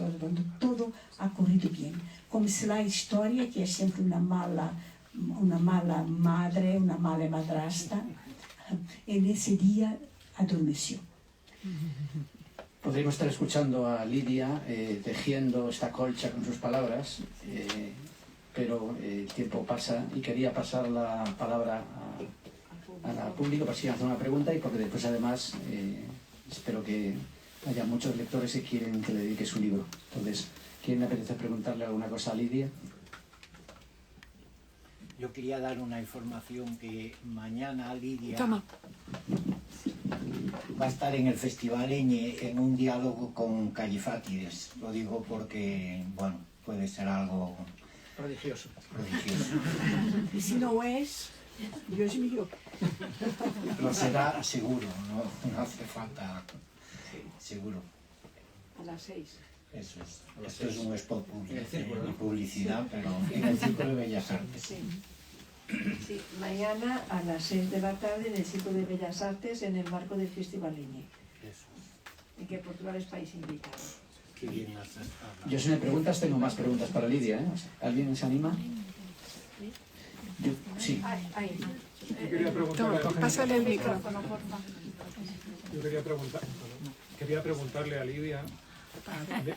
D: horas donde todo ha corrido bien. Como si la historia, que es siempre una mala madre, una mala madrastra, en ese día adormeció.
B: Podríamos estar escuchando a Lidia tejiendo esta colcha con sus palabras, pero el tiempo pasa y quería pasar la palabra al público para si hacer una pregunta y porque después además espero que haya muchos lectores que quieren que le dedique su libro. Entonces, ¿quién le apetece preguntarle alguna cosa a Lidia?
E: Yo quería dar una información que mañana Lidia va a estar en el Festival Eñe en un diálogo con Callifátides. Lo digo porque, bueno, puede ser algo
B: prodigioso.
C: Y si no es, Dios mío.
E: Lo será seguro, no hace falta, seguro.
C: A las 6.
E: Eso es. Esto es un spot de publicidad, pero en el Círculo de Bellas Artes.
A: Sí, mañana a las 6 de la tarde en el Círculo de Bellas Artes en el marco del Festival Eñe.
E: Eso es.
A: Y que Portugal es país invitado.
E: Qué bien.
B: Yo si me preguntas tengo más preguntas para Lidia, ¿eh? ¿Alguien se anima? Yo, sí.
F: Yo quería preguntarle,
C: Pásale el micro.
F: Quería preguntarle a Lidia.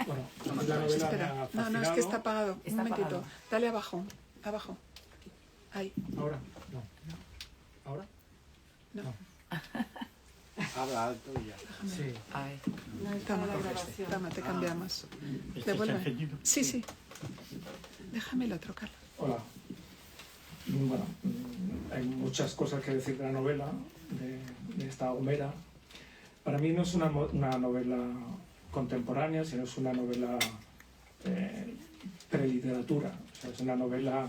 F: Bueno, la novela
C: Espera.
F: me ha fascinado.
C: No, es que está apagado. Un momentito. Dale abajo. Abajo. Ahí.
F: ¿Ahora? No. ¿Ahora?
C: No.
E: Habla alto y ya.
F: Sí.
C: Toma, te cambiamos. Devuelve. Sí. Déjame el otro, Carlos.
F: Hola. Bueno, hay muchas cosas que decir de la novela, de esta Homera. Para mí no es una novela contemporánea, sino es una novela preliteratura. O sea, es una novela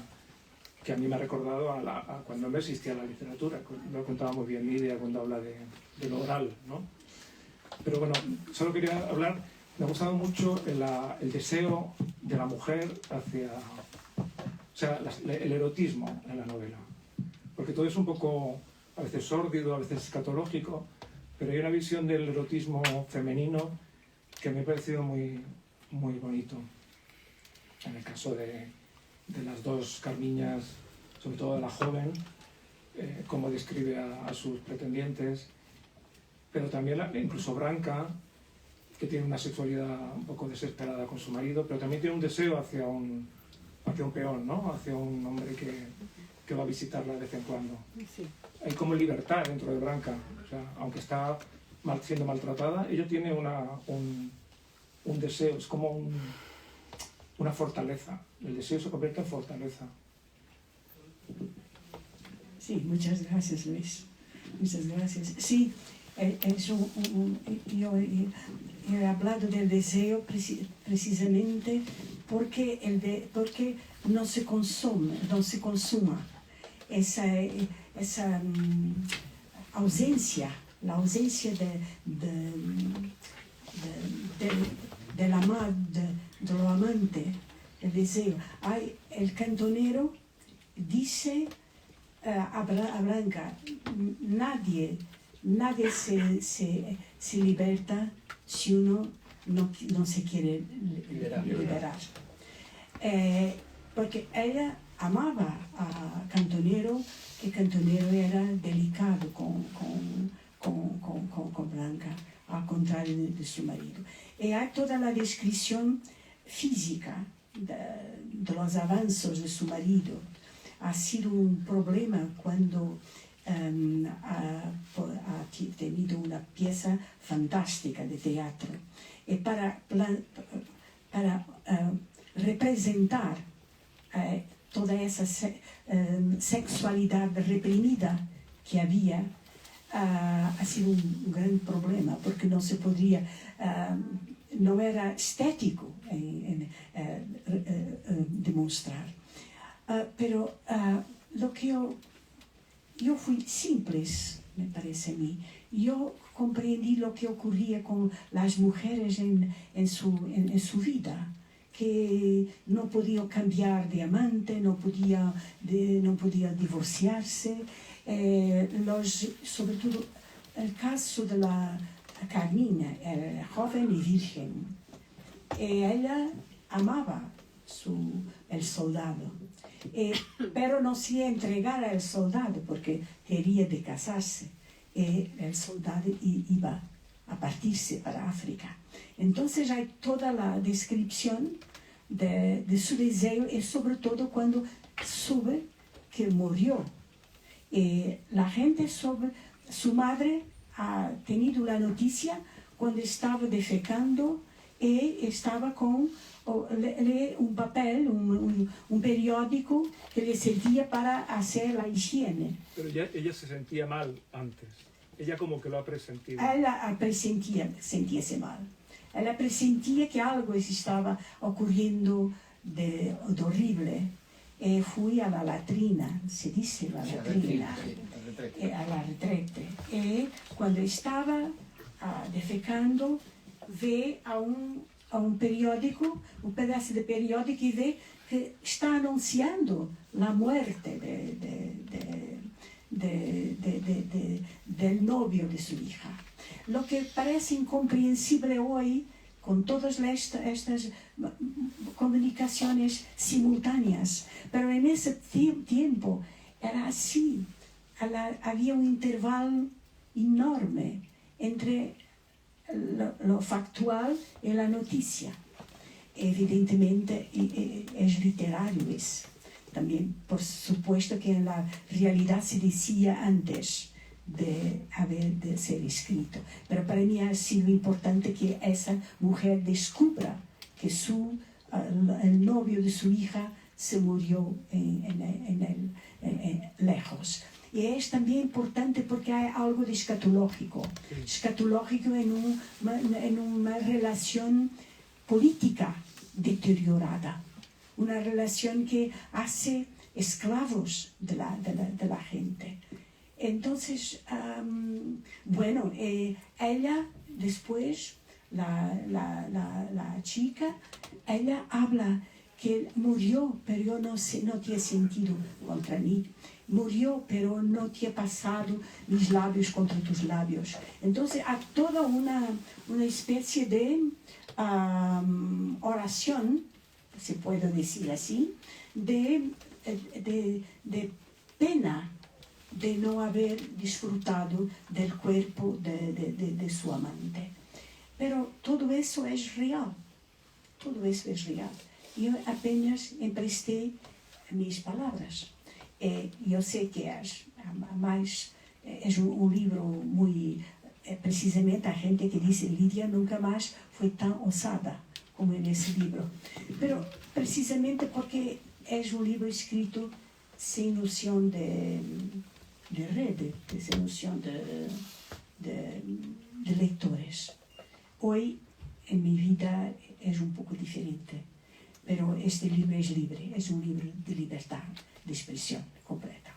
F: que a mí me ha recordado a cuando no existía la literatura. Lo contaba muy bien Lidia cuando habla de lo oral, ¿no? Pero bueno, solo quería hablar, me ha gustado mucho el deseo de la mujer hacia... O sea, el erotismo en la novela. Porque todo es un poco, a veces sórdido, a veces escatológico, pero hay una visión del erotismo femenino que me ha parecido muy, muy bonito. En el caso de las dos Carmiñas, sobre todo de la joven, cómo describe a sus pretendientes, pero también incluso Branca, que tiene una sexualidad un poco desesperada con su marido, pero también tiene un deseo hacia un peón, ¿no? Hacia un hombre que va a visitarla de vez en cuando.
C: Sí.
F: Hay como libertad dentro de Branca, o sea, aunque está siendo maltratada, ella tiene un deseo, es como una fortaleza. El deseo se convierte en fortaleza.
D: Sí, muchas gracias, Luis. Muchas gracias. Sí, yo he hablado del deseo precisamente porque no se consuma esa ausencia, la ausencia de lo amante, el deseo. El cantonero dice a Branca, nadie se liberta si uno no se quiere liberar. Porque ella amaba a Cantonero, que Cantonero era delicado con Blanca, al contrario de su marido. Y hay toda la descripción física de los avances de su marido. Ha sido un problema cuando ha tenido una pieza fantástica de teatro. Y para representar toda esa sexualidad reprimida que había, ha sido un gran problema, porque no se podría, no era estético demostrar. Pero lo que yo fui simple, me parece a mí. Yo comprendí lo que ocurría con las mujeres en su vida, que no podía cambiar de amante, no podía divorciarse. Sobre todo el caso de la Carmina, joven y virgen. Ella amaba el soldado, pero no se entregara al soldado porque quería de casarse. El soldado iba a partirse para África. Entonces hay toda la descripción de su deseo, y sobre todo cuando sube que murió. La gente sobre su madre ha tenido la noticia cuando estaba defecando y estaba con un papel, un periódico que le servía para hacer la higiene.
F: Pero ella se sentía mal antes. Ella como que lo ha presentido.
D: Ella sentíase mal. Ella presentía que algo estaba ocurriendo de horrible. Fui a la latrina, se dice la latrina, a la retrete. Y cuando estaba defecando, ve a un periódico, un pedazo de periódico, y ve que está anunciando la muerte del novio de su hija. Lo que parece incomprensible hoy, con todas estas comunicaciones simultáneas, pero en ese tiempo era así. Había un intervalo enorme entre lo factual y la noticia. Evidentemente es literario eso. También, por supuesto, que en la realidad se decía antes de ser escrito. Pero para mí ha sido importante que esa mujer descubra que el novio de su hija se murió lejos. Y es también importante porque hay algo de escatológico en una relación política deteriorada, una relación que hace esclavos de la gente. Entonces, ella después, la chica, ella habla que murió, pero no tiene sentido contra mí. Murió, pero no tiene pasado mis labios contra tus labios. Entonces, hay toda una especie de oración, se puede decir así, de pena de no haber disfrutado del cuerpo de su amante. Pero todo eso es real. Todo eso es real. Yo apenas empresté mis palabras. Yo sé que es un libro muy... precisamente a gente que dice Lidia nunca más fue tan osada como en ese libro. Pero precisamente porque es un libro escrito sin noción de red, sin noción de lectores. Hoy en mi vida es un poco diferente, pero este libro es libre, es un libro de libertad de expresión completa.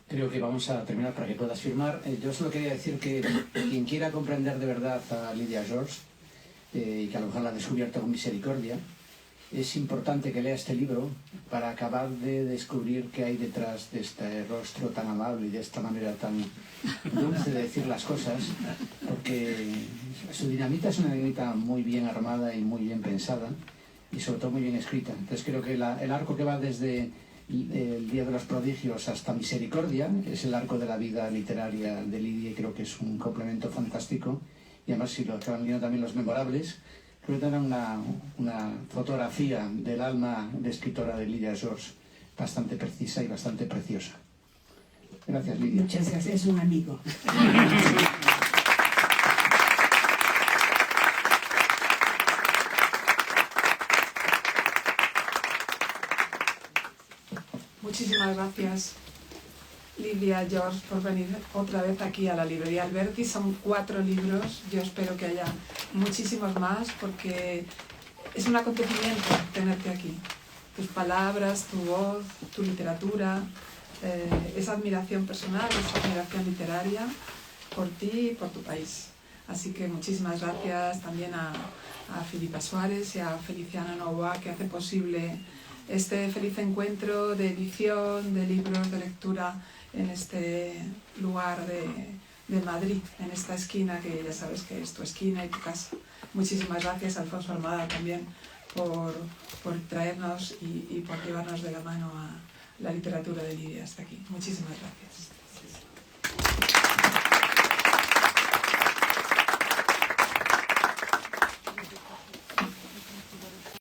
B: Creo que vamos a terminar para que puedas firmar. Yo solo quería decir que quien quiera comprender de verdad a Lydia George, y que a lo mejor la ha descubierto con misericordia, es importante que lea este libro para acabar de descubrir qué hay detrás de este rostro tan amable y de esta manera tan dulce de decir las cosas, porque su dinamita es una dinamita muy bien armada y muy bien pensada, y sobre todo muy bien escrita. Entonces creo que el arco que va desde el Día de los Prodigios hasta Misericordia, es el arco de la vida literaria de Lidia y creo que es un complemento fantástico. Y además, si lo acaban viendo también los memorables, creo que tendrán una fotografía del alma de escritora de Lidia George bastante precisa y bastante preciosa. Gracias, Lidia.
D: Muchas gracias, es un amigo.
C: Muchísimas gracias, Lidia George, por venir otra vez aquí a la librería Alberti. Son 4 libros, yo espero que haya muchísimos más porque es un acontecimiento tenerte aquí. Tus palabras, tu voz, tu literatura, esa admiración personal, esa admiración literaria por ti y por tu país. Así que muchísimas gracias también a Filipa Suárez y a Feliciana Novoa, que hace posible este feliz encuentro de edición, de libros, de lectura en este lugar de Madrid, en esta esquina que ya sabes que es tu esquina y tu casa. Muchísimas gracias a Alfonso Armada también por traernos y por llevarnos de la mano a la literatura de Lidia hasta aquí. Muchísimas gracias.